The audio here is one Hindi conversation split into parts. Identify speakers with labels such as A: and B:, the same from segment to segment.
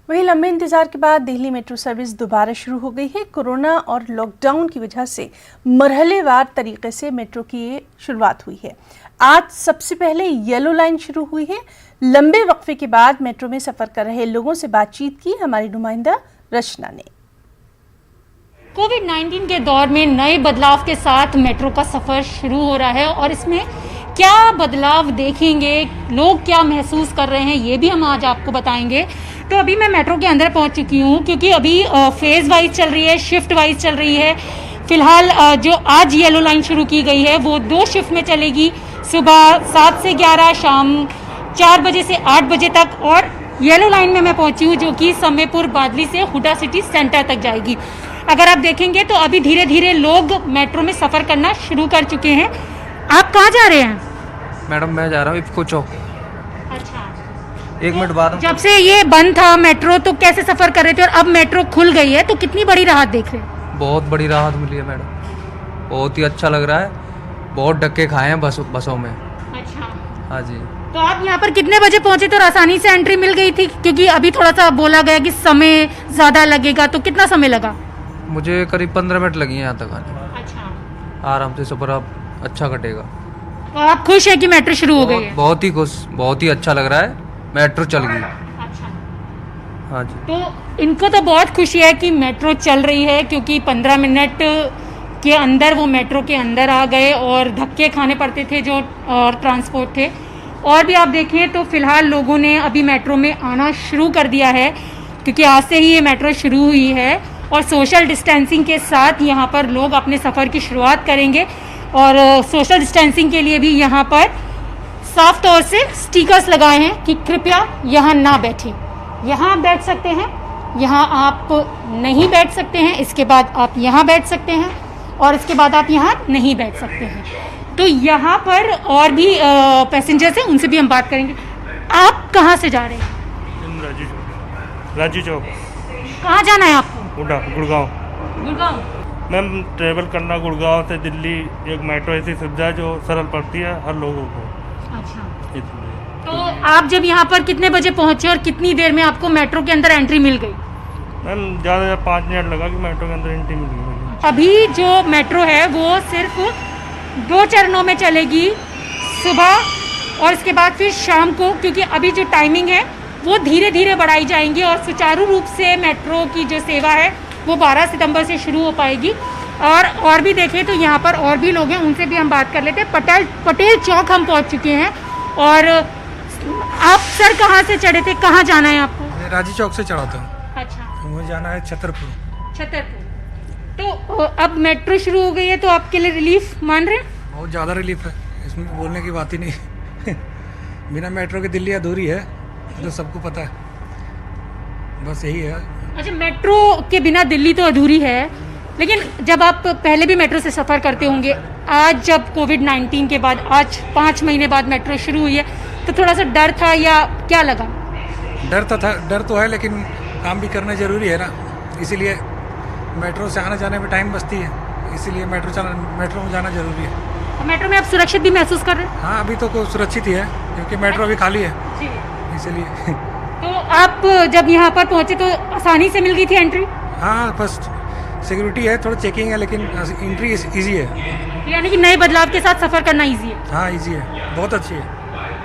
A: वहीं लंबे इंतजार के बाद दिल्ली मेट्रो सर्विस दोबारा शुरू हो गई है। कोरोना और लॉकडाउन की वजह से मरहलेवार तरीके से मेट्रो की ये शुरुआत हुई है। आज सबसे पहले येलो लाइन शुरू हुई है। लंबे वक्फे के बाद मेट्रो में सफर कर रहे लोगों से बातचीत की हमारी नुमाइंदा रचना ने।
B: कोविड-19 के दौर में नए बदलाव के साथ मेट्रो का सफ़र शुरू हो रहा है और इसमें क्या बदलाव देखेंगे, लोग क्या महसूस कर रहे हैं, ये भी हम आज आपको बताएंगे। तो अभी मैं मेट्रो के अंदर पहुंच चुकी हूँ क्योंकि अभी फेज़ वाइज चल रही है, शिफ्ट वाइज चल रही है। फिलहाल जो आज येलो लाइन शुरू की गई है वो 2 शिफ्ट में चलेगी, सुबह 7 से 11, शाम 4 बजे से 8 बजे तक। और येलो लाइन में मैं पहुंची हूँ जो कि समयपुर बादली से हुडा सिटी सेंटर तक जाएगी। अगर आप देखेंगे तो अभी धीरे धीरे लोग मेट्रो में सफ़र करना शुरू कर चुके हैं। आप कहाँ जा रहे हैं?
C: मैडम मैं जा रहा हूँ इफ्को चौक।
B: अच्छा,
C: 1 मिनट बाद।
B: जब से ये बंद था मेट्रो तो कैसे सफ़र कर रहे थे और अब मेट्रो खुल गई है तो कितनी बड़ी राहत देख रहे हैं?
C: बहुत बड़ी राहत मिली है मैडम, बहुत ही अच्छा लग रहा है। बहुत धक्के खाए हैं बसों में।
B: अच्छा,
C: हाँ जी।
B: तो आप यहाँ पर कितने बजे पहुँचे तो आसानी से एंट्री मिल गई थी? क्योंकि अभी थोड़ा सा बोला गया कि समय ज़्यादा लगेगा, तो कितना समय लगा?
C: मुझे करीब 15 मिनट लगी हैं यहाँ तक आने में।
B: अच्छा,
C: आराम से सफ़र अब अच्छा कटेगा।
B: तो आप खुश हैं कि मेट्रो शुरू हो गई है?
C: बहुत ही खुश, बहुत ही अच्छा लग रहा है, मेट्रो चल गई।
B: अच्छा,
C: हाँ जी।
B: तो इनको तो बहुत खुशी है कि मेट्रो चल रही है क्योंकि 15 मिनट के अंदर वो मेट्रो के अंदर आ गए और धक्के खाने पड़ते थे जो और ट्रांसपोर्ट थे। और भी आप देखें तो फिलहाल लोगों ने अभी मेट्रो में आना शुरू कर दिया है क्योंकि आज से ही ये मेट्रो शुरू हुई है और सोशल डिस्टेंसिंग के साथ यहाँ पर लोग अपने सफ़र की शुरुआत करेंगे। और सोशल डिस्टेंसिंग के लिए भी यहाँ पर साफ तौर से स्टिकर्स लगाए हैं कि कृपया यहाँ ना बैठें। यहाँ आप बैठ सकते हैं, यहाँ आप नहीं बैठ सकते हैं, इसके बाद आप यहाँ बैठ सकते हैं और इसके बाद आप यहाँ नहीं बैठ सकते हैं। तो यहाँ पर और भी पैसेंजर्स हैं, उनसे भी हम बात करेंगे। आप कहाँ से जा रहे हैं?
D: राजू चौक।
B: कहाँ जाना है आपको?
D: गुड़गांव।
B: गुड़गांव।
D: मैम ट्रेवल करना गुड़गांव से दिल्ली, एक मेट्रो ऐसी सुविधा है जो सरल पड़ती है हर लोगों को।
B: अच्छा,
D: इसलिए
B: तो आप जब यहाँ पर कितने बजे पहुँचे और कितनी देर में आपको मेट्रो के अंदर एंट्री मिल गई?
D: मैम ज़्यादा 5 मिनट लगा कि मेट्रो के अंदर एंट्री मिल गई मुझे।
B: अभी जो मेट्रो है वो सिर्फ 2 चरणों में चलेगी, सुबह और इसके बाद फिर शाम को, क्योंकि अभी जो टाइमिंग है वो धीरे धीरे बढ़ाई जाएंगी और सुचारू रूप से मेट्रो की जो सेवा है वो 12 सितंबर से शुरू हो पाएगी। और भी देखें तो यहाँ पर और भी लोग हैं, उनसे भी हम बात कर लेते हैं। पटेल चौक हम पहुँच चुके हैं। और आप सर कहाँ से चढ़े थे, कहाँ जाना है आपको?
E: मैं राजी चौक से चढ़ा था।
B: अच्छा,
E: मुझे जाना है छतरपुर।
B: छतरपुर। तो अब मेट्रो शुरू हो गई है तो आपके लिए रिलीफ मान रहे हैं?
E: बहुत ज़्यादा रिलीफ है, इसमें बोलने की बात ही नहीं। बिना मेट्रो के दिल्ली अधूरी है, तो सबको पता है, बस यही है।
B: अच्छा, मेट्रो के बिना दिल्ली तो अधूरी है, लेकिन जब आप पहले भी मेट्रो से सफ़र करते होंगे, आज जब कोविड-19 के बाद आज 5 महीने बाद मेट्रो शुरू हुई है तो थोड़ा सा डर था या क्या लगा?
E: डर तो है, लेकिन काम भी करना ज़रूरी है ना, इसीलिए मेट्रो से आने जाने में टाइम बचती है, इसीलिए मेट्रो में जाना ज़रूरी है।
B: तो मेट्रो में आप सुरक्षित भी महसूस कर रहे हैं?
E: हाँ, अभी तो सुरक्षित ही है क्योंकि मेट्रो अभी खाली है,
B: जी।
E: इसीलिए।
B: तो आप जब यहाँ पर पहुँचे तो आसानी से मिल गई थी एंट्री?
E: हाँ, बस सिक्योरिटी है, थोड़ा चेकिंग है, लेकिन एंट्री इजी है।
B: यानी कि नए बदलाव के साथ सफ़र करना ईजी है?
E: हाँ, इजी है, बहुत अच्छी है।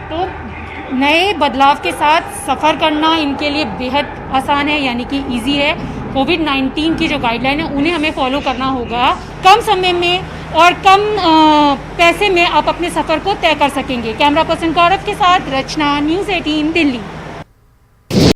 B: तो नए बदलाव के साथ सफ़र करना इनके लिए बेहद आसान है, यानी कि इजी है। कोविड-19 की जो गाइडलाइन है उन्हें हमें फॉलो करना होगा। कम समय में और कम पैसे में आप अपने सफ़र को तय कर सकेंगे। कैमरा पर्सन गौरव के साथ रचना, न्यूज़ 18 दिल्ली।